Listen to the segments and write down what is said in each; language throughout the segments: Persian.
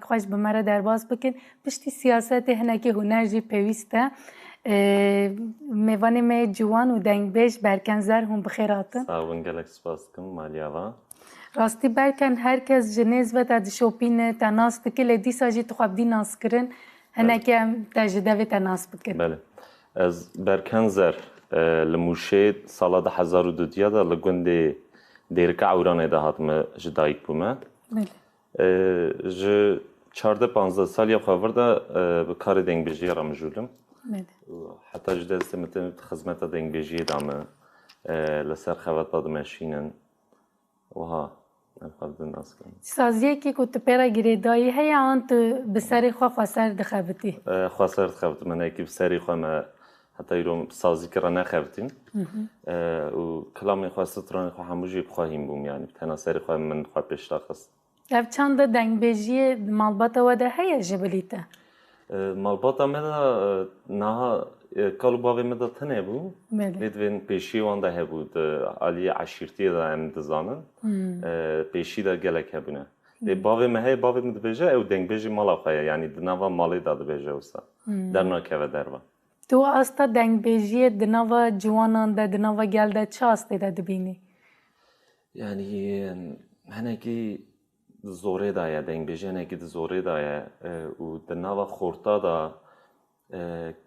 خوش بمره درباز بکن پشتی سیاست هنه که هنر جی پیوسته میوانی می جوان و دنگ بیش برکن زر هم بخیراتن ساون گلک سپاس کم مالیاوا راستی برکن هر کس جنیز و تا شوپین تناس که لدی ساجی تو خب دی ناس کرن هنه که هم تجده و تناس بکن بله از برکن زر لموشه سالا ده 1002 دا لگونده دیرک عورانه ده هاتم جدایک بومه ج 14-15 سال یا خبر ده به کار دنگ بیجی را مجولم حتی جده استمتن خدمت دنگ بیجی دامه لسر خوات داد ماشینن وها نفردن ناس کنم سازیه که کت پیرا گریدایی هی آن تو بسری خواه خواستر دخبتی خواستر دخبت من اکی بسری خواه ما حتی ایرو سازی کرا نخبتیم و کلامی خواست رانی خواه هموجی بخواهیم بوم یعنی تنها سری خواه من خواه پیشتا خواست اف چند دنگ بیجی مالباتا وده هی جبلیتا مالباتا مدا نها کالو باوی مدا تنه بو ندوین پیشی وانده هبود علی عشیرتی دا ام دزانن پیشی دا گلک هبونه باوی مهی باوی مد بیجه او دنگ بیجی مالا خواه یعنی دنوا مالی داد بیجه وسا در ناکه و دروا تو استا دنگ بیجی دنوا جوانان ده دنوا گل ده چه استی ده دبینی؟ یعنی هنگی زوره دایه دنگ بیجی هنگی زوره دایه و دنوا خورتا دا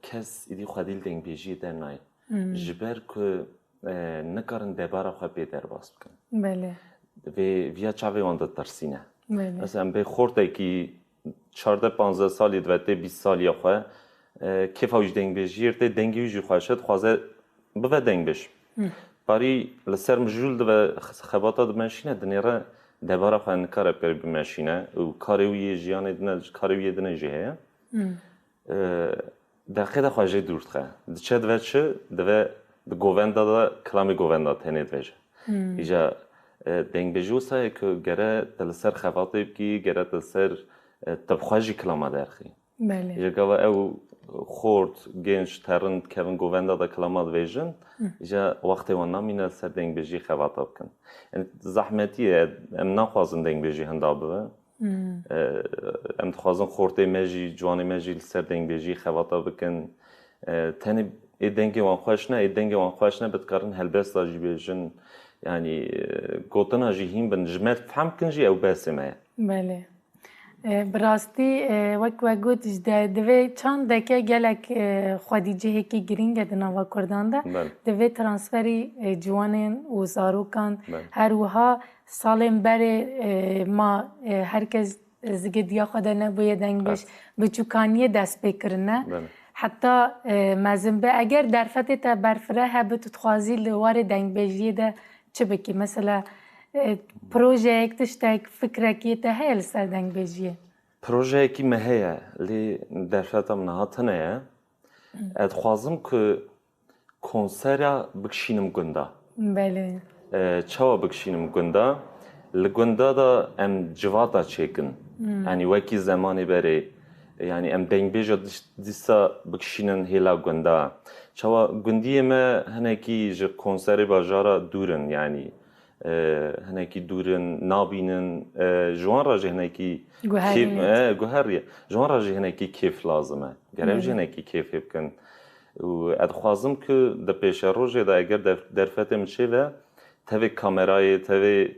کس ایدی خودیل دنگ بیجی در نای جبر که نکارن دبارا خواه بی در باز بکن بله ویا چاوی وانده ترسینه بله مثلا به خورده که 14-15 سالی دوته 20 سالی خواه کیف هاوش دنگ بیجی ده دنگی ویجی خواه شد خوازه بوه دنگ بیش باری لسر مجول دو خباتا دو ماشینه دنیره دبارا خواه نکاره پر بی ماشینه و کاروی جیانه دنه کاروی دنه جیه دقیقه ده خواهجه دورت خواه چه دوه چه دوه گووندا دا کلامی گووندا تنه دوشه ایجا دنگ بیجو سایه که گره دلسر خواته بکی گره دلسر تبخواجی کلاما درخی بله ایجا گوه او خورد گنج ترند کهون گووندا دا کلاما دویجن ایجا وقتی وان نامینه سر دنگ بیجی خواته بکن زحمتیه ام نخوازن دنگ بیجی هندا بوه ام تخوازن خورده مجی جوانی مجی سر دنگ بیجی خواته بکن تنی دنگی وان خوش نه دنگی وان خوش نه بتکارن هلبست داجی بیجن یعنی گوتنا جی هیم بن جمعت فهم کنجی او بسمه بله براستی وک وگوت جده دوی چند دکه گلک خودی جهه که گرینگ دنوا کردان ده دوی ترانسفری جوانین و زاروکان هر وها سالم بره ما هرکس زگدیا خدا نبوی دنگ بش بچوکانی دست بکرنه حتی مزن به اگر در فتت برفره هبت تخوازی لوار دنگ بجیه ده چه بکی مثلا پروژه تشتاق فکرکی ته هل سر دنگ بجیه پروژه کی مهیه لی در فتم نهاتنه اد خوازم که کنسرا بکشینم گندا بله چاوا بکشینم گندا لگندا دا ام جواتا چیکن یعنی وکی زمانی بری یعنی ام دنگ بیجا دیسا بکشینن هیلا گندا چاوا گندیه ما هنکی ج کنسری باجارا دورن یعنی هنکی دورن نابینن جوان راجع هنکی کیف گوهریه جوان راجع هنکی کیف لازمه گرم هنکی کیف بکن و ادخوازم که در پیش روزه دا اگر در فتم چه و توی کامرای توی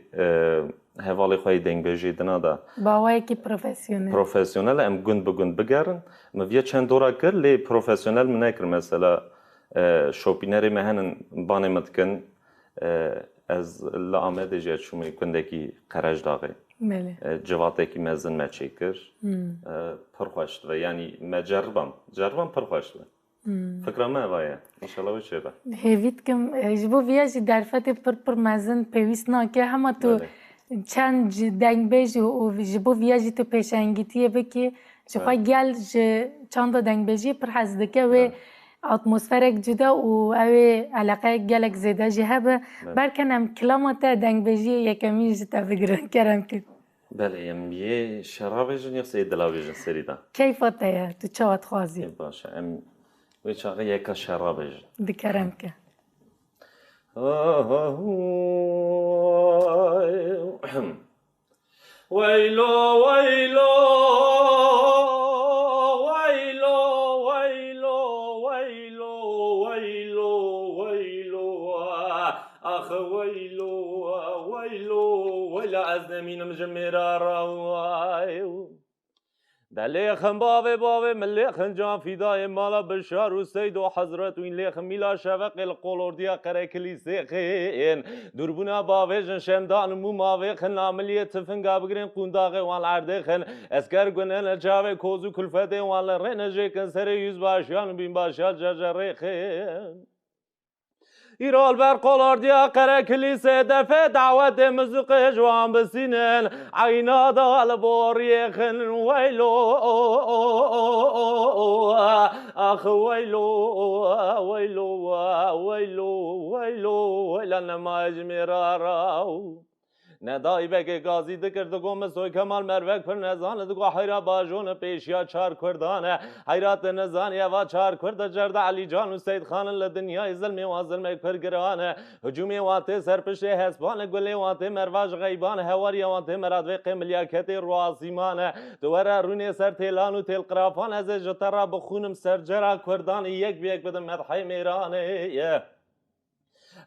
حوالی خواهی دنگ بیجی دنا دا باوی کی پروفسیونل ام گند بگند بگرن مفیا چند دورا کر لی پروفسیونل من نکر مثلا شوپینری مهنن بانه متکن از لامده جات شومی کندکی قرج داغی جواته کی مزن مچیکر پرخوشت و یعنی جربم پرخوشت فکر ما وایه انشالله بشه با هیوید کم جبو ویاجی در فتی پر مزن پیوست نه که همه تو چند دنگ بیج و جبو ویاجی تو پیشنگیتیه بکی جخواه گل چند دنگ بیجی پر حزدکه و اتمسفرک جدا و اوه علاقه گلک زیده جهبه برکنم کلامتا دنگ بیجی یکمی جتا بگرن کرم که بله یه شرابه جن یا سید دلاوی جن سریدا کیفاته یا تو چوات خوازی باشه وی چاقه یکا شرابه جن دکرم که ويلو ويلو دلیخم باوی ملیخن جان فیدای مالا بشار و سید و حضرت و این لیخم میلا شفق القلوردیا قره کلیسه خین دربونا باویجن شمدان مو ماویخن ناملیه تفنگا بگرین قونداغه وان عردخن اسکر گنن جاوه کوزو کلفته وان لرنجه کن سر yüz باشیان بین باشیان جاجره خین ایرال بر قلاردیا قره کلیسه دفع دعوت مزق جوان بسینن عینا دال بوریخن ویلو اخ ویلو ویلو ویلو ویلو ویلن ما اجمیراراو ندای بگه گازی دکر دگو مسوی کمال مروک پر نزان دگو حیرا باجون پیشیا چار کردانه حیرات نزانی و چار کرد جرد علی جان و سید خان لدنیای ظلمی و ظلمی پر گرانه هجومی وانته سرپشت حسبان گلی وانته مرواج غیبان هواری وانته مراد و قملیا کتی رواسیمانه دوره رونی سر تیلان و تیل قرافان از جتر بخونم سر جرا کردان یک بیک بدم مدحی میرانه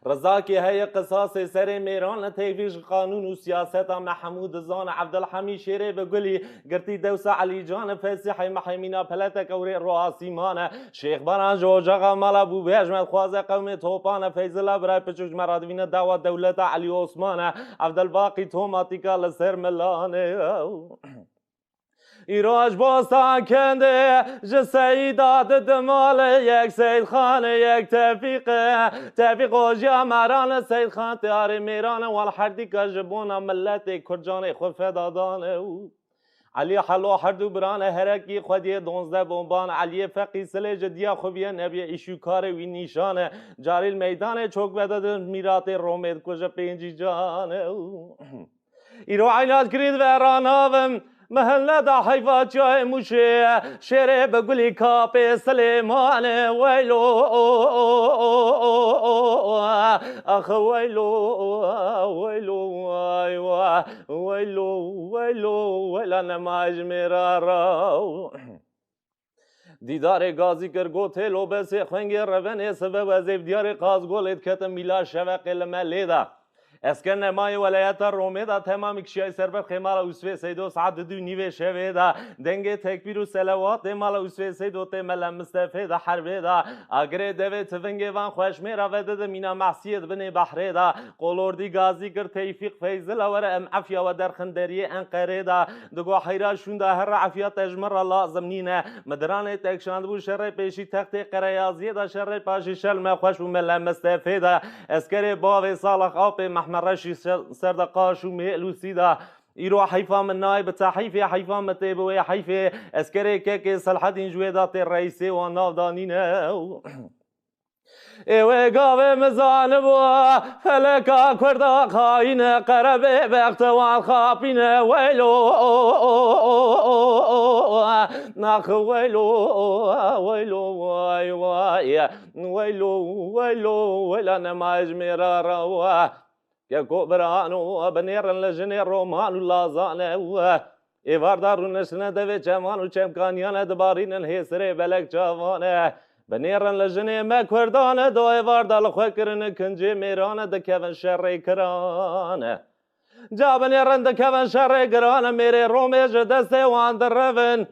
رضا کی ہے قصاص سر میران تیفیش قانون و سیاست محمود زان عبدالحمید شیره بگلی گرتی دوسا علی جان فسیح محمینا پلت کوری رواسیمان شیخ بران جوجا مالا بو بهجمت خواز قوم توپان فیض الله برای پچوج مرادوین دعوت دولت علی عثمان عبدالباقی توماتیکا لسر ملانه ایراج باستان کنده جسیداد دمال یک سید خان یک تفیق و مران سید خان تیار میران والحردی که جبون ملت کرجان خفدادانه علی حلو حردو بران هرکی خودی 12 بمبان علی فقی سل جدیا خوبیه نبی ایشوکار وی نیشانه جاریل میدان چوک بدد میرات رومید کجا پینجی جانه ایرو عینات کرید و راناوم محله دا حیفا چای موشه شیره بگلی کاپ سلیمان ویلو اخ ویلو ویلو ویلو ویلو ویلا نماج میرا راو دیدار گازی کر گوته لو بس خنگ روان سبب وظیف دیار قاز گولت کتم میلا شوق الملیدا اسکر نمای ولایت رومه دا تمام کشیای سربت خیمال اوسوی سیدو ساعت دو نیوه شوه دا دنگ تکبیر و سلوات مال اوسوی سیدو تمل مستفه دا حربه دا اگره دوه تفنگه وان خوش میرا وده دا مینا محسیت بنی بحره دا قلوردی گازی کر تیفیق فیزل ور ام عفیا و در خندریه انقره دا دگو حیرا شون دا هر عفیا تجمر لازم نینه مدران تکشاند بو شر پیشی تخت قریازیه دا شر پاشی شلم خوش و مل مستفه دا اسکر باوی صالح آب محمرشی سردقاش و مئلوسی دا ایرو حیفا من نایب تحیفی حیفا متیبوی حیفی اسکری که صلحت اینجوی دات رئیسی و نافدانینه ایوه گاوه مزانه بوا فلکا کرده خاینه قربه بختوان خاپینه ویلو ناخ ویلو ویلو وای وای ویلو ویلو ویلا نماج میرا روا که کوبرانو بنیرن لجنی رومانو لازانه ایوار دارو نشنه دوی چمانو چمکانیانه دبارینن حسره بلک جوانه بنیرن لجنی مکوردانه دو ایوار دال خواه کرن کنجی میرانه دکون شر کرانه جا بنیرن دکون شر کرانه میره رومیج دسته وان در روین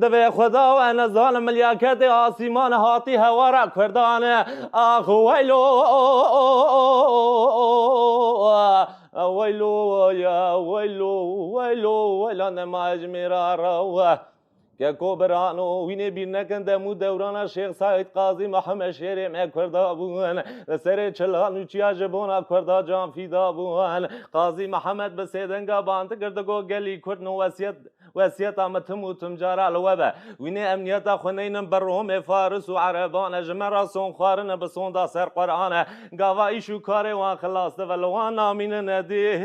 دوی خدا و نزان ملیاکت آسیمان هاتی هوارا کردانه آخ ویلو ویلو یا ویلو ویلو ویلا نماج میرا رو که کوبرانو وینه بیر نکنده مو دوران شیخ سعید قاضی محمد شیری مکرده بون سر چلانو چیا جبونا کرده جان فیدا بون قاضی محمد بسیدنگا باند کرده گو گلی کردنو وسیعت آمتم و تمجارا لوبه وینه امنیت خونینم بروم فارس و عربان جمرا سون خارن بسون دا سر قرآن گاوا ایشو کاری وان خلاص ولوان نامین ندی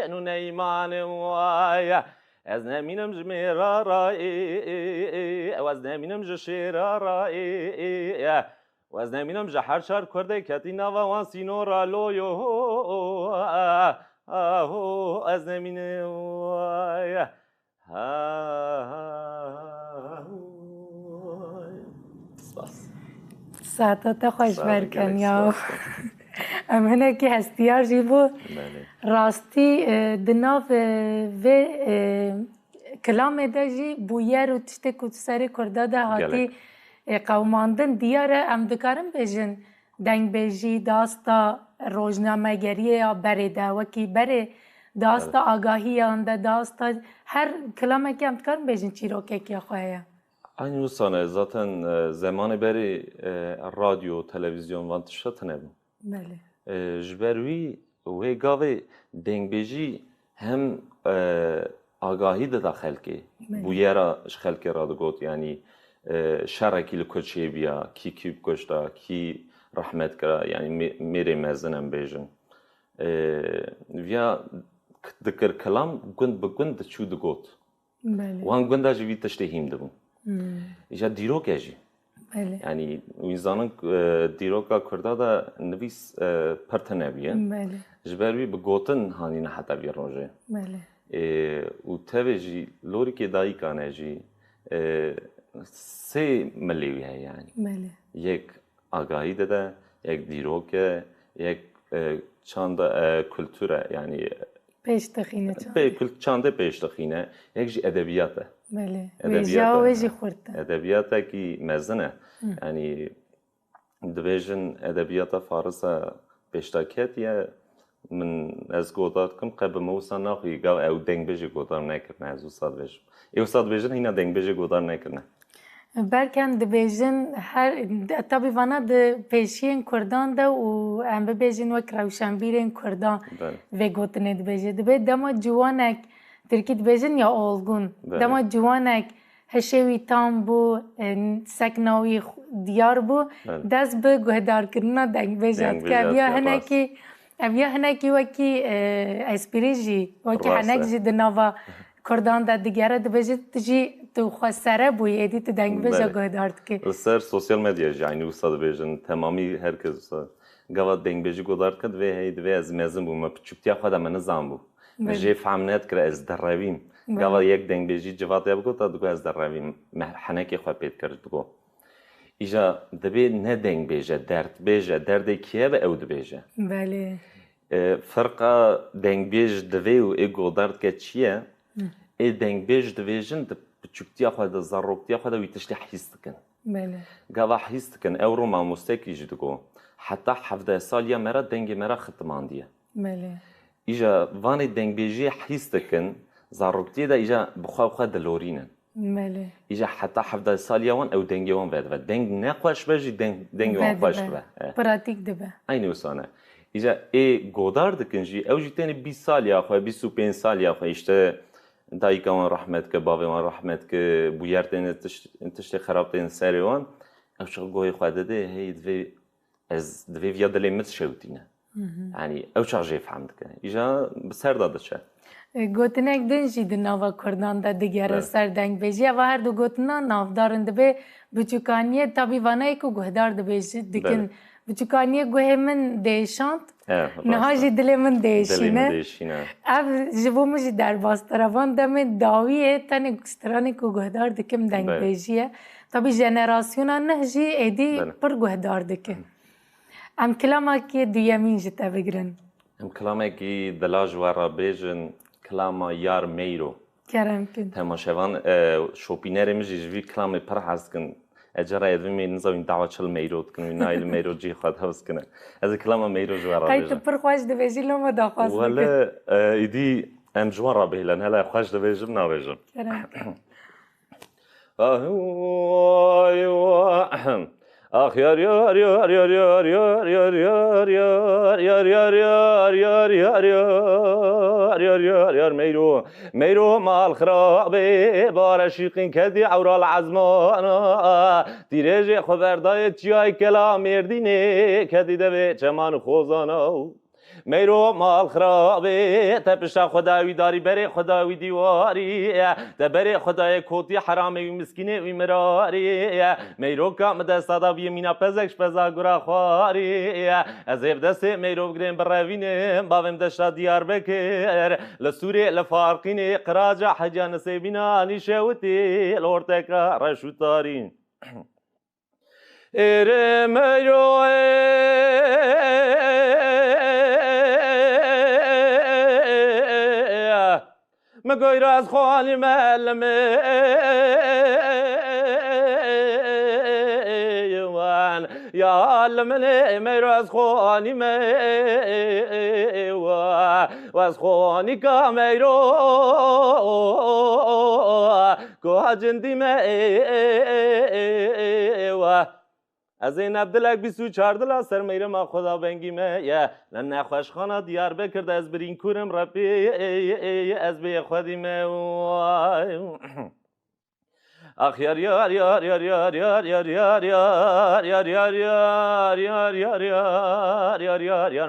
نو نیمان وای از نمینم جمیرا رای و از نمینم جشیرا رای و از نمینم جهر شر کرده کتی نوا وان سینو را لویو از نمینم وای ساعتات خوش برکن یا امنه که هستیار جیبو راستی دناف و کلام داجی بویر و تشته کت سری کرده ده هاتی قوماندن دیاره ام دکارم بیجن دنگ بیجی داستا روزنامه گریه یا بره ده وکی بره داستا آگاهی آنده داستا هر کلامه که ام دکارم بیجن چی رو که که خواهی aynı usana zaten zamanı beri radyo, televizyon vantışa tanıdım. بله جبروی و گاوی دنگبیجی هم آگاهی ده داخل که بویرا خلق را دگوت یعنی شرکی لکوچی بیا کی کیب کشتا کی رحمت کرا یعنی میره مزنم بیجن ویا دکر کلام گند بگند چو دگوت بله وان گنده جوی تشتهیم دبون ایجا دیروک اجی بله yani insanın diroka kurda da nefis pertenebiye. بله Jbervi bi gotin hanine heta bir roje. بله U teve jî lorikê dayîkane jî sê milî heye yani. بله Yek agahî dide, yek dîroke, yek çanda kültüre yani پیش تخینه چند çanda pêşdixîne, yek jî edebiyat e. بله ویجا و ویجی خورده Edebiyata ki mezine. Yani dibêjin edebiyata Farisa pêştaket ye min ez godar dikim qe bi me wisa naxî gav ew dengbêjê godar nekirine ez wisa dibêjim. Ê wisa dibêjin hîna dengbêjê godar nekirine. برکن دبیجن هر طبی وانا د پیشین کردان ده و ام ببیجن وک روشنبیرین کردان و گوتنه دبیجه دبی دما جوانک ترکی دبیجن یا آلگون دما جوانک هشوی تام بو سکناوی دیار بو دست به گهدار کرنا دنگ بیجد که اویا هنکی وکی اسپریجی وکی هنک جی دناوا کردان ده دیگره دبیجد جی تو خساره بوی ایدی تو دنگ بیجا گهدارد که Ser sosyal medya yani wisa dibêjin temamî herkes wisa gava dengbêjî godar kir divê hey divê ez mezin bûm me piçûktiya xwe de me nizan bû jê fehm nedikire ez derrevîm gava yek dengbêjî civatiya bigota digo ez derrevîm me henekê xwe pêt kir digo îja divê ne dengbêje derd bêje derdê kî ye ve ew dibêje بله ferqa dengbêj divê û ê godar dike çi ye ê dengbêj dibêjin di piçûktiya xwe de zaroktiya xwe de wî tiştê hîs dikin بله gava hîs dikin ew ro mamostekî jî digo heta 17 saliya me ra dengê me ra xitimandiye بله îja vanê dengbêjiyê hîs dikin zaroktiyê de îja bi xwe xwe dilorînin بله îja heta 17 saliya wan ew dengê wan vedive deng nexweş be jî dengê wan xweş dibe پراتیک دبه aynı wisa îja ê godar dikin jî ew jî tenê 20 saliya xwe 25 saliya xwe işte dayîka wan rahmet ke bavê wan rahmet ke bûyer têne tiştê xerab tên serê wan ew çi goyê xwe dide hey divê ez divê viya dilê min şewtîne yani ew çi jê fehm dike îja bi ser da diçe گوتنک دن جی دناوا کردان ده دیگره سر دنگ بیجی و هر دو گوتنا نافدارن دبه بچوکانیه تابی وانای کو گهدار دبیجی دکن بچوکانیه گوه من دیشاند نها جی دل من دیشینه اف جبو مجی در باستروان دم داویه تنی گسترانی کو گهدار دکم دنگ بیجیه تابی جنراسیونا نه جی ایدی پر گهدار دکه ام کلاما که دویمین جتا بگرن ام کلاما که دلاج وارا بیجن کلاما یار میرو کرم کن تماشاوان شوپینر میجی جوی کلامی پر حس کن اجرا ادوی نزاوین دعوت چل میرو کن نایل میرو جی خود حس کنه از کلاما میرو جوارا بیجن قیت پر خوش دویجی لما دا خواست ولی ایدی ام جوارا بیلن هلا خوش دویجم نابیجم کرم آخ یار یار یار یار یار یار یار یار یار یار یار یار یار یار یار یار یار میرو میرو مال خرابه بار شیقین کدی عورال عزمانا دیرج خبردای چیای کلا مردینه کدی دوی چمان خوزانا میرو مال خرابه تپشت خداوی داری بره خداوی دیواری بره خدای کوتی حرامی و مسکینه و مراری میرو کام دستا بی مینا پزکش پزا گرا خواری از دست میرو گریم بروینه باوم دشتا دیار بکر لسوری لفارقین قراج حجان سیبینا نیشوتی لورتکا رشوتارین اره میرو مگویر از خوانی ملمه یا لمنه میر از خوانی و از خوانی که میرو که جندی و از این عبدالک 24 دلا سر میره ما خدا بنگی یا لن خوش خانه دیار بکرد از برین کورم ربی از بی خودی آخ یار یار یار یار یار یار یار یار یار یار یار یار یار یار یار یار یار یار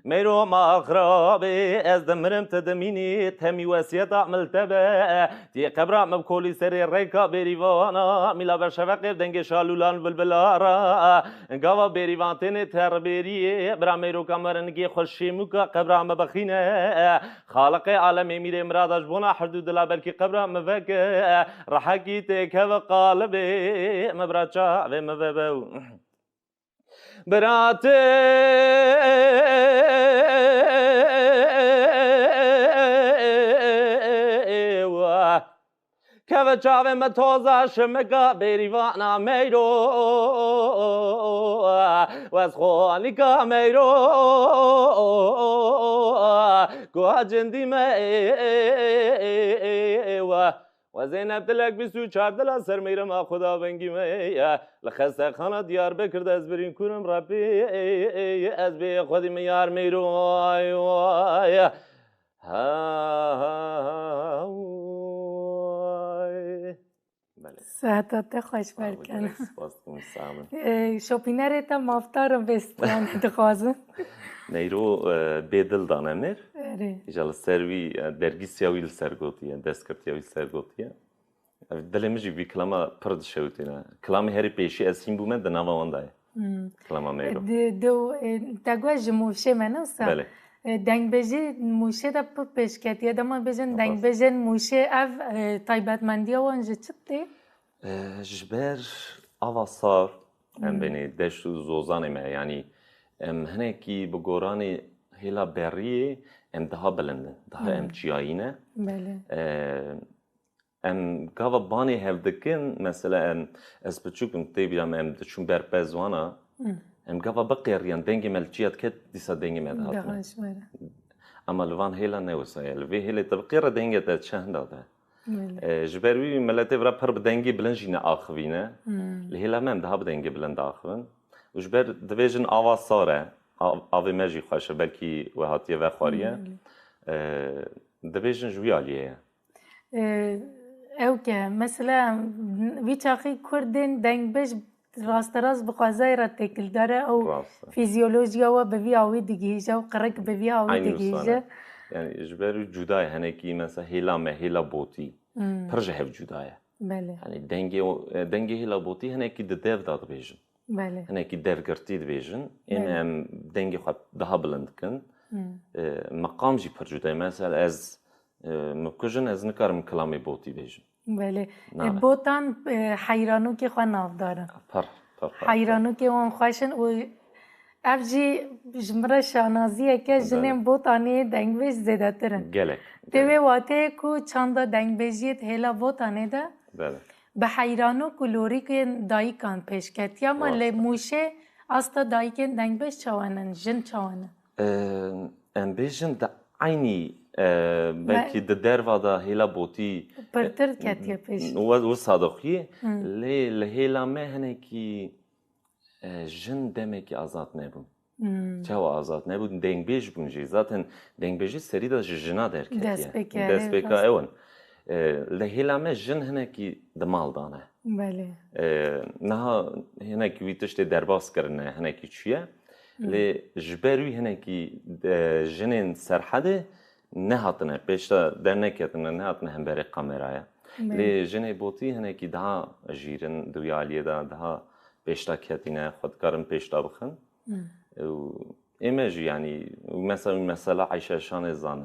میرو ما خرابی از دمرم تدمینی تمی وسیعت عمل تبه تی قبرم بکلی سری ریکا بریوانا میلا برشفق دنگ شالولان بلبلارا انگاوا بریوانتین تر بریه برا میرو کمرنگی خوشی موکا قبرم بخینه خالق عالمی میره مرادش بونا حدود لا بلکی قبرم مفک رحکی تکه و قالبی مبرچا و مببو برات که چاوه متوزا شمگا بریوانا میرو و از خوانی که میرو گوه جندی و زینب دلک 24 دلا سر میرم خدا بنگی لخسته خانه دیار بکرد از برین کورم ربی از بی خودی میار میرو صحتات خوش برکن شوپینر تا مافتارم بستیان دخوازم نیرو بدل دانمیر ایجال سروی درگی سیاویل سرگوتیه دستکرتیاویل سرگوتیه دلمجی بی کلاما پرد شوتینه کلامی هری پیشی از هیم بومن دنوا وندای کلاما میرو دو تگوش موشه منوسا دنگ بجی موشه دا پیشکتیه دما بجن دنگ بجن موشه اف تایبت مندی وانجه چطه جبر آواسار ام بینی دشت و زوزانه ما یعنی ام هنکی بگورانی هلا بریه ام ده بلنده ده ام چیاینه بله ام گاوا بانی هفدکن مثلا ام از بچوکم تیبیام ام دشون بر پزوانا ام گاوا بقیریان دنگی ملچیات کت دیسا دنگی مدهاتن اما لوان هلا نوسایل وی هلا تبقیره دنگی تا چند داده جبروی ملته برا پر بدنگی بلنجینه آخوینه لهلا مم ده بدنگی بلند آخوین و جبر دویژن آواز ساره آوی مجی خوشه بلکی و هاتیه و خواریه دویژن جویالیه او که مثلا وی چاقی کردن دنگ بش راست بخوازای را تکل داره او فیزیولوژیا و به وی آوی دیگیجه و قرق به وی آوی دیگیجه yani جبرو جدای هنکی مثلا هیلا بوتی پرجه هف جدایه بله yani دنگی هیلا بوتی هنکی دیو داد بیشن بله هنکی دیو گرتید بیشن این دنگی خود ده بلند کن مقام جی پر جدای مثلا از مکوجن از نکارم کلامی بوتی بیشن بله بوتان حیرانو که خواه ناف دارن حیرانو که اون خواشن و افجی جمره شانازیه که جنیم بوتانی دنگ بیش زیده ترن گلک دوی واته کو چند دنگ بیشیت هلا بوتانه ده بله به حیرانو کلوری که دایی کان پیش کت یا مالی موشه استا دایی که دنگ بیش چوانن جن چوانن ام بیشن ده عینی belki de dervada hela boti پرتر کتیه پیش و صادقیه لی هلا مهنه کی جن demek ki azat nebun. Çava azat nebun dengbej bunji. Zaten dengbejî serî da ji jina derketiye. Destpêka ewan. Li hêlame jin hinekî di mal dane. Bele. Niha hinekî wî tiştê derbas kirine hinekî çûye. Lê ji ber wî hinekî jinên serhedê nehatine pêşta derneketine nehatine hemberê kameraya. Lê jinê botî hinekî daha jîrin di wî aliyê da daha پیشتا کتینه خودکارم پیشتا بخن ایمه یعنی مثلا مسئله عیشه شان زانه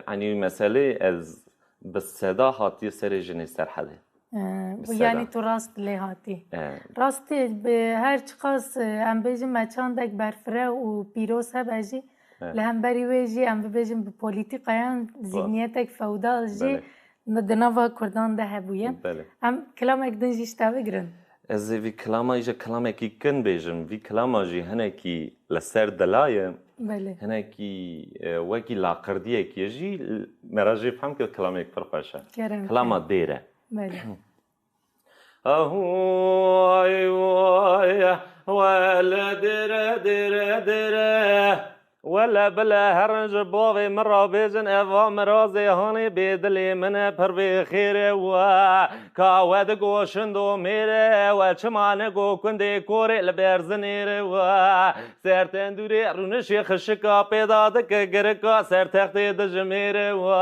یعنی مسئله از به صدا هاتی سر جنی سرحده یعنی تو راست لی هاتی راستی به هر چقاس ام بیجی مچان دک برفره و پیروز هبجی لهم بری ویجی ام ببیجم به پولیتیقایان ذهنیتک فودال جی ندنوا کردان ده هبویه ام کلامک دنجیش تا بگرن از وی کلاما ایجا کلاما کی کن بیجم وی کلاما جی هنه کی لسر دلایه هنه کی وکی لاقردیه کی جی مراجع فهم که کلاما یک فرقشه کلاما دیره اهوی وای ولا دیره دیره دیره ولا بلا هرنج بوفي مرة بيجن افا مرازي هاني بيدلي من پر خير و كاودگو شندو ميره و چمانگو كندي كوري لبرزنير و سرتن دوري رونشي خشكا پیدا دك گركا سر تخت دجمير و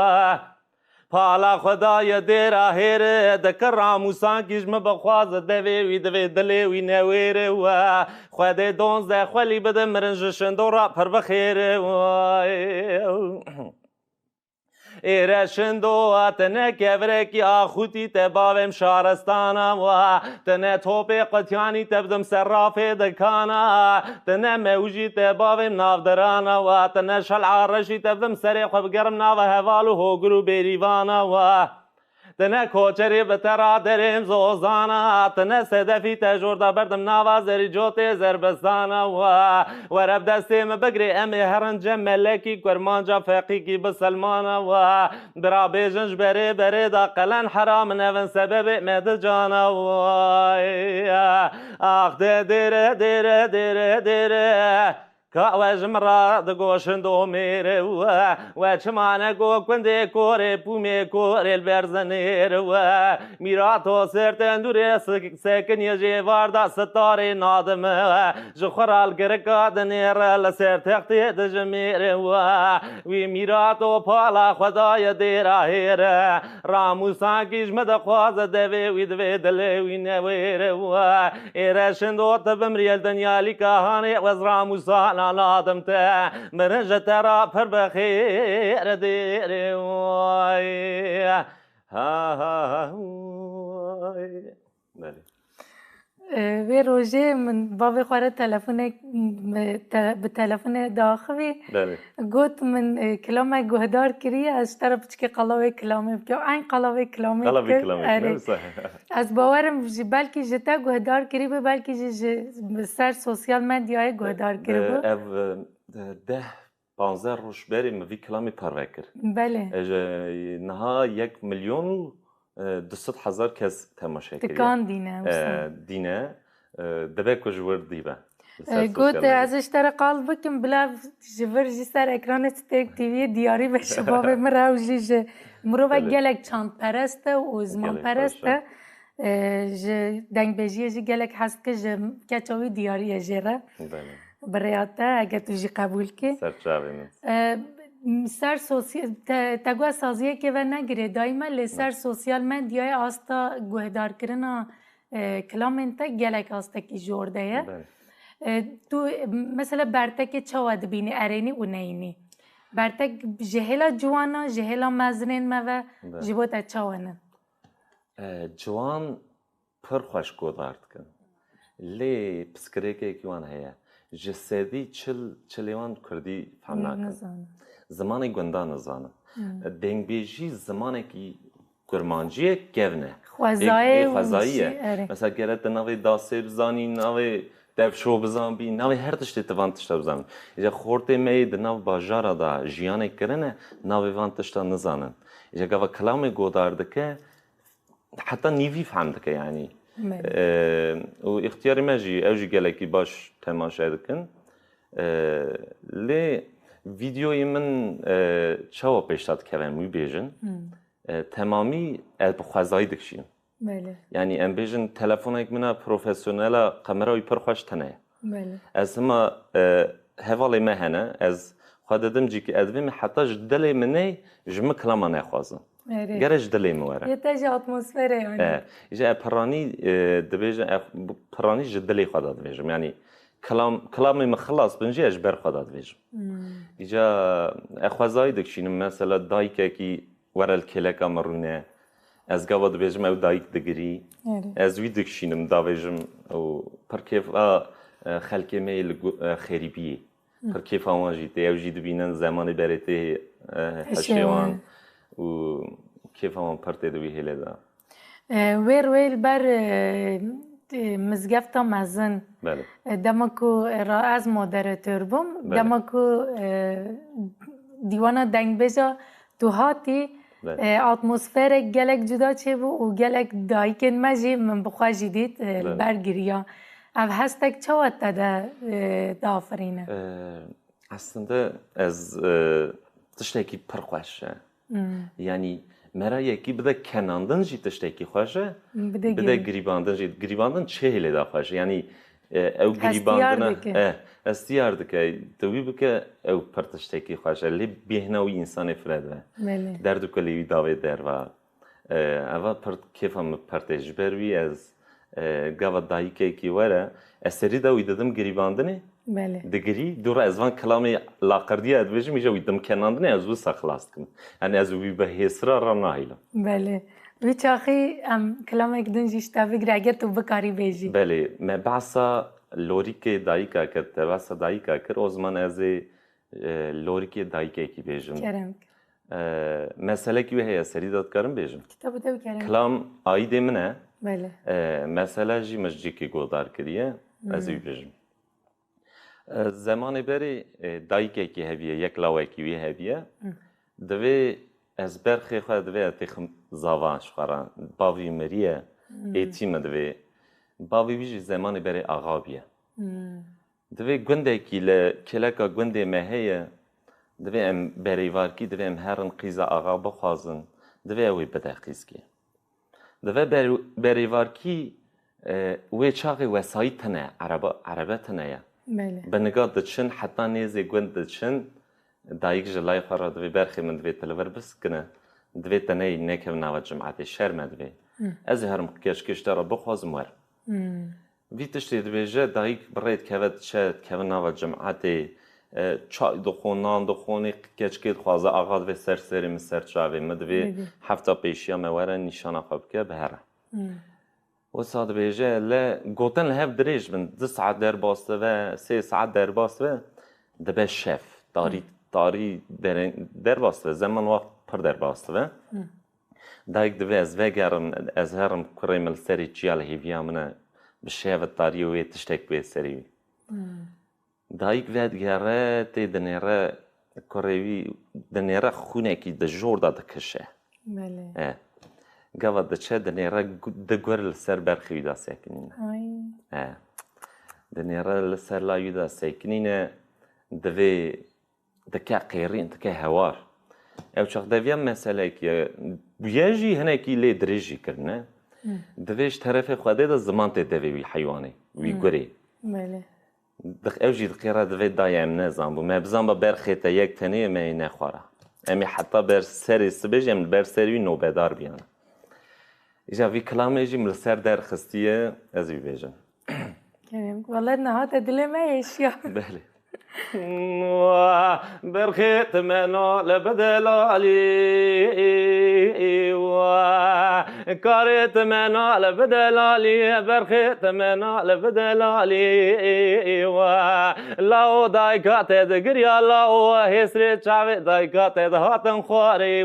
پالا خدای دیرا هیره دکر راموسان کیش مبخواز دوی دلی وی نویره و خواده دونزده خوالی بده مرنج شندو را پر بخیره و ایره شندو تنه کفره کی آخوتی تباویم شارستانا و تنه توپی قطیانی تبدم سرافی دکانا تنه موجی تباویم نافدرانا و تنه شلعارشی تبدم سری خوب گرم ناو هوالو هوگرو بیریوانا و تنه کوچری بترا دریم زوزانا تنه صدفی تجورده بردم نوازری جوتی زربستانا و رب دستیم بگری امی هرنجم ملکی کرمانجا فقیقی بسلمانا و برا بیجنج بری دا قلن حرام نون سبب مد جانا و آخ دیره دیره دیره دیره كاوج مرا دقوشن دو مير و چمانه گو کنده کوره پومه کوره البرزنیر و میراتو سرتن دوره سکن یجی واردا ستاره نادم جخورال گرکا دنیر لسر تختی دجمیر و وی میراتو پالا خدای دیرا هیر راموسان کیش مدخواز دوی وی دوی دلی وی نویر و ایرشن دو تبم ریل دنیالی کهانی وز راموسان آدم تا مرنج ترا پر بخیر دیری وای ها ها وای بله وی روزه من بابی خواره به تلفن داخلی گفت من کلامه گهدار کری از طرف چکه قلاوه کلامه بکن این قلاوه کلامه از باورم بلکه جتا گهدار کری به بلکه سر سوسیال مدیای گهدار کری به ده 15 روش بریم وی کلامی پروکر بله نها 1,200,000 کس تماشا کردن تکان دینه دبه کجور دیبه گوت ازش تر قال بکم بلا جبر جسر اکران ستیک تیوی دیاری به شباب مرا و جیج مرو و گلک چند پرسته و زمان پرسته دنگ بجیه جی گلک هست که کچاوی دیاری جیره بریاته اگه تو جی قبول که سر سوسیال تگو سازیه که و نگیره دایما لسر سوسیال مدیای آستا گوهدار کرنا کلامنت گلک آستا کی جورده تو مثلا برتک چواد بینی ارینی و نینی برتک جهلا جوانا جهلا مزنین ما و جبوت چوانه جوان پر خوش گودارد کن لی پسکریکه کیوان هیا جسدی چلیوان کردی فهم نکن زمانی گنده نزانه دنگ بیجی زمانی که کرمانجیه گونه خوزاییه مثلا گرد نوی داسه بزانی نوی دفشو بزن بی نوی هر تشتی توان تشتا بزن ایجا خورده می نو باجارا دا جیانه کرنه نوی وان تشتا نزانن ایجا گوه کلامی گودارده که حتی نیوی فهمده که یعنی و اختیاری مجی اوجی گلکی باش تماشا دکن لی ویدیوی من چاوا پیشتاد که می بیجن تمامی بخوازایی دکشیم یعنی ام بیجن تلفن یک منه پروفسیونل کامرای پر خوش تنه از ما حوالی مهنه از خود دم جی که ادویم حتی جدلی منه جمع کلاما نخوازم گرش دلی موره یه تاج اتمسفره یعنی ایجا پرانی دبیجن پرانی جدلی خدا دبیجم یعنی کلامی مخلص بنجی اجبر خدا دبیجم ایجا اخوازایی دکشینم مثلا دایکه کی ورال کلکا مرونه از گاوا دبیجم او دایک دگری از وی دکشینم دبیجم او پرکیف خلک میل خریبی پر کیف آوان جیته او جید بینن زمان برته هشیوان و کیف آوان پرته دوی هله دا ویل بر مزگفتا مزن بله دمکو را از مادراتور بوم دمکو دیوانا دنگ بجا تو هاتی اتمسفر گلک جدا چه بو و گلک دایکن مجی من بخواجی دید برگریا او هستک چه وقت دا آفرینه؟ aslında ez tiştekî pir xweş e. Yani mera yekî bide kenandin jî tiştekî xweş e, bide girîbandin jî. Girîbandin çê hêlê da xweş e. Yani ew girîbandina hestiyar dike, tu wî bike ew pir tiştekî xweş e. Lê bêhna wî însanê fired ve. Der dike lê wî davê derva. Eva pir kêfa min pir tê ji ber wî ez gava dayîkekî were ez serî da wî didim girîbandinê دگری دور از وان کلامی لاقردی ادویج میشه ویدم کناندنی از او سخلاست کن. یعنی از وی به حسرا را نهیلم. بله. وی چاخی ام کلامی کدن جیشتا بگیر اگر تو بکاری بیجی. بله. من بعثا لوریک دایکا کرد. بعثا دایکا کرد. o zaman از لوریک دایکا کی بیجم. کرم. مسئله کی هست سری داد کارم بیجم. کتاب تو کرم. کلام آیده منه. بله. مسئله جی مجدی کی گودار کریه. از وی بیجم. زمان بری دایکه کی هویه یک لاوه کی هویه دوی از برخی خود دوی تخم زاوانش خوران باوی مریه ایتیم دوی باوی بیش زمان بری آغابیه دوی گنده کی ل کلکا گنده مهیه دوی ام بری وارکی دوی ام هرن قیزا آغا بخوازن دوی اوی بده قیز کی دوی بری وارکی وی چاقی وسایی تنه عربه تنه بنگاه دچن حتی نیزی گوند دچن دایک جلای خورا دوی برخی من دوی تلور بس کنه دوی تنهی نکم نواد جمعات شرم دوی از هرم کشکش داره بخوازم ور وی تشتی دوی جه دایک برید کود شد کود نواد جمعات چای دخون نان دخونی کشکید خوازه آغاد و سرسری من سرچاوی مدوی هفته پیشیا موره نشانه خواب که بهره وصاد بيجي لا قوتن لهف دريج من 2 ساعات در باسته و 3 ساعات در باسته دبه شف داری در باسته زمان وقت پر در باسته دایک دوی از وگرم از هرم کریمل سری چیال هیویا منه بشیفت داری و تشتک به سری دایک ود گره تی دنیره کریوی دنیره خونه کی دجور داد کشه بله گاوا دچه دنیره دگور لسر برخی دا سکنین. دنیره لسر لایو دا سکنین دوی دکه قیرین دکه هوار. او چاق دویم مسئله که بیاجی هنه کی لی دریجی کرنه دویش طرف خواده دا زمان تی دوی وی حیوانه وی گوری. بله. دخ او جید قیره دوی دایم نزان بو مبزان با برخی تا یک تنه می نخواره. امی حتی بر سری سبیج ام بر سری نوبدار بیانه. إجا في كلام يجي من السر دار خستية أزي بيجا. كريم والله نهات أدلي ما يشيا. بله. برخيت منا لبدل علي كارت منا لبدل علي برخيت منا لبدل علي لاو دايكات دقريا لاو هسري شعبي دايكات هاتن خواري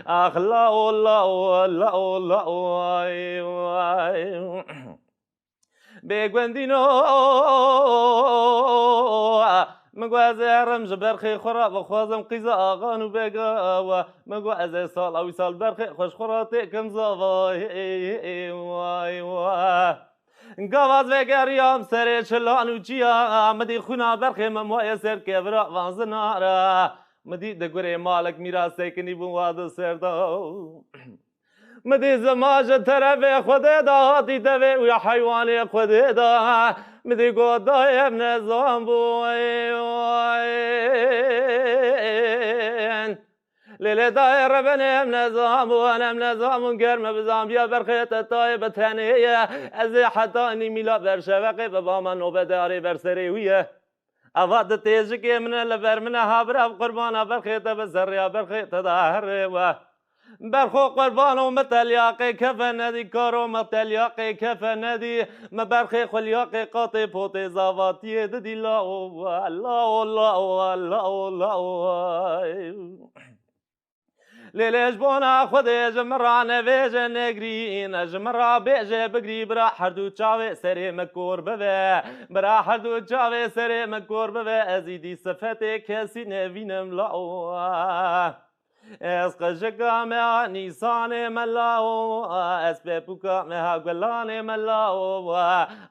اخ لاو لاو لاو لاو بگوندینو مگواز رمز برخی خورا و خوازم قیزا آغانو بگا مگواز سال اوی سال برخی خوش خورا تکم زاوای وای وای گواز وگریام سر چلانو چیا مدی خونا برخی مموی سر کبرا وانزنارا مدی دگوری مالک میرا سکنی بواد سرداو مدي زماج ترى خده داتي تبي ويا حيواني خده دا مدي قودا يا ابن زامبوين ليلة داير بني ابن زامبوين ابن زامبوين قرم بزامبيا برخيت الطايبة ثانية ازي حتاني ميلا برشوقي بابا نوبة داري برسريوية أفاد تيجك من البر من هابرا قربانا برخيت بزريا برخيت داهر برخو قربان و متلیاقی کف ندی کارو متلیاقی کف ندی مبرخی خلیاقی قاطی پوتی زاواتی ددی لا لا لا لا لا لیلش بونا خودی جمرا نویج نگرین جمرا بیجه بگری برا هر دو چاوی سری مکور بوه برا هر دو چاوی سری مکور بوه ازیدی صفت کسی نوینم لا از قشقا مها نیسان ملاو از بپوکا مها گلان ملاو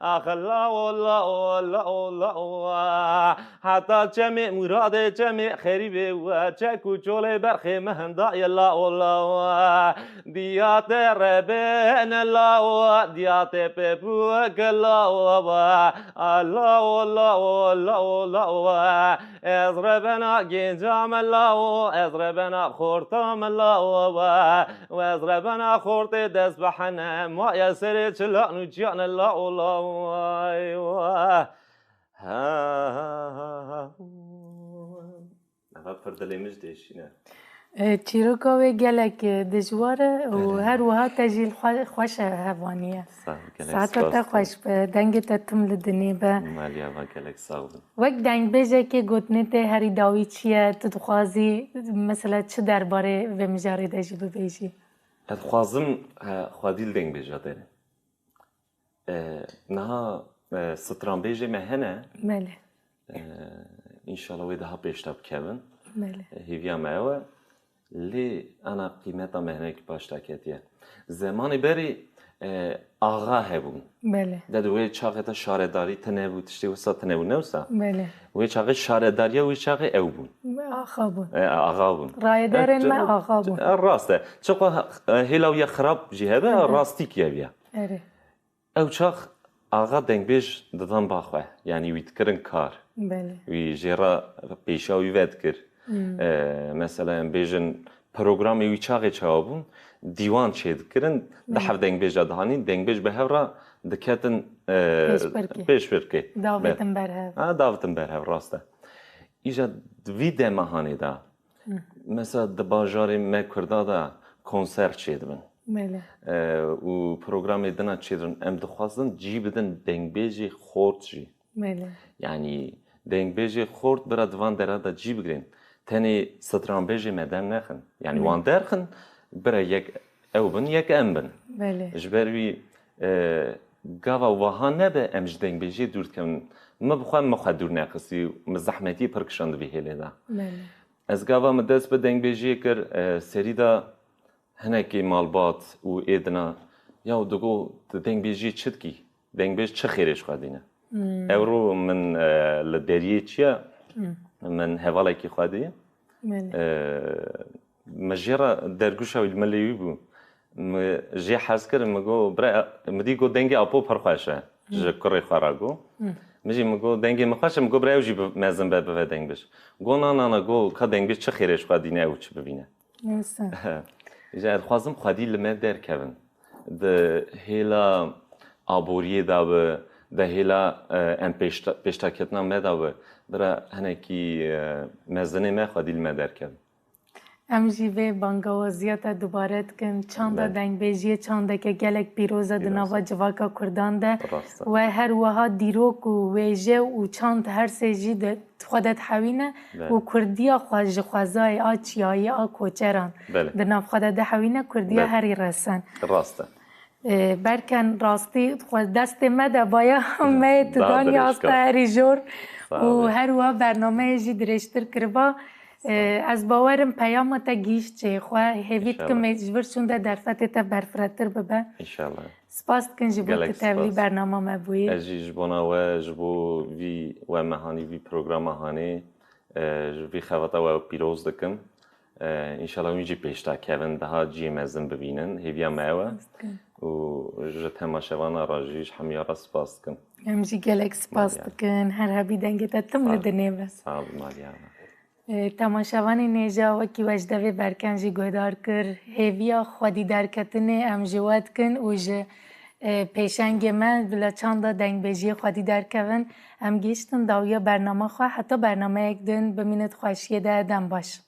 اخلا لا لا لا حتی چمی مراد چمی خریبه و چکو چوله برخی مهندا یلا لا دیات ربین لا دیات بپوک لا لا لا لا لا از ربنا گنجام لا از ربنا خورتم الله و از ربنا خورت دست بحنه ما یسر چلان و جان الله الله ها پردلی مجدشینه چیروکاوی گلک دجواره و هر وها تجیل خوش هوانیه ساعتا تا خوش به دنگ تا تم لدنی به مالیا و گلک ساغبن وقت دنگ بیجه که گوتنه ته هری داوی چیه تو دخوازی مثلا چه درباره و مجاری دجی ببیجی؟ خوازم خوادیل دنگ بیجه داره نها ستران بیجه مهنه بله انشالله ویده ها پیشتاب کبن بله هیویا ماوه لی انا قیمتا مهنه که پاشتا کتیه زمانی بری آغا هبون بله داد وی چاقتا شارداری تنبو تشتی وسط تنبو نوسا بله وی چاق شارداری وی چاق او بون آقا بون آغا بون رای دارن ما آقا بون راسته چقا هلاوی خراب جهبه راستی کیه بیا اره او چاق آغا دنگ بیش دادن باخوه یعنی ویت کرن کار بله وی جرا پیشاوی ود کر مثلا بیجن پروگرامی وی چاقی چابون دیوان چید کرن ده هف دنگ بیج دهانی دنگ بیج به هفرا دکتن پیش برکی داوتن برهف داوتن برهف راسته ایجا دوی دمهانی دا مثلا دباجاری مکردا دا کنسرت چید بن بله و پروگرامی دنا چیدن ام دخواستن جی بدن دنگ بیجی خورد جی بله یعنی دنگ بیجی خورد برا دوان درا دا جی بگرین تنی ستران بیجی مدن نخن یعنی وان درخن برا یک او بن یک ام بن بله جبروی گاوا وها نبه امج دنگ بیجی دورد کن ما بخوام مخواد دور نقصی مزحمتی پرکشاند به هلی دا بله از گاوا مدرس به دنگ بیجی کر سری دا هنکی مالبات و ایدنا یا دگو دنگ بیجی چد کی دنگ بیج چه خیرش خادینه اورو من لدریه چیه من هواله کی خادیه بله مجرا درگوش او الملیوی بو جی حس کرد مگو برای مدی گو دنگی آپو پرخواشه جکری خراگو مجی مگو دنگی مخواشه مگو برای اوجی مزن به دنگ بش گو نه گو که دنگ بش چه خیرش خادینه او چه ببینه جا خوازم خادی لمه در کردن ده هلا آبوریه داوه ده هلا ام پیشتا کتنا مداوه برای هنکی مزنه ما خادی لمه در کردن ام جیوه بانگوازیات دوباره کن چند دنگ بیجیه چند که گلک پیروزه دنوا جواکا کردان ده و هر وها دیروک و ویجه و چند هر سیجی ده خودت حوینه و کردیا خواج خوازای آچیایی کوچران دنوا خودت حوینه کردیا هری رسن راسته برکن راستی خود دست مده بایا همه تدانی آستا هری جور و هر وها برنامه جی درشتر کربا از باورم پیام تا گیش چه خواه هیوید که مجبور شونده در فتت برفراتر ببه انشالله سپاس کن جبو تتولی برنامه مبویی اجی جبونا و جبو وی و مهانی وی پروگرام مهانی جبی خواتا و پیروز دکن انشالله اونجی پیشتا کهون ده جی مزن ببینن هیویا ماوه و جت هماشوانا راجیش همیارا سپاس کن همجی گلک سپاس کن هر هبی دنگی تا تم لدنه بس سال مالیانا تماشاوان نیجا وکی وجدوی برکنجی گودار کر هیویا خودی درکتنه ام جواد کن و جه پیشنگ من بلا چند دنگ بیجی خودی درکون ام گیشتن داویا برنامه خواه حتی برنامه یک دن بمینت خوشیه ده دم باش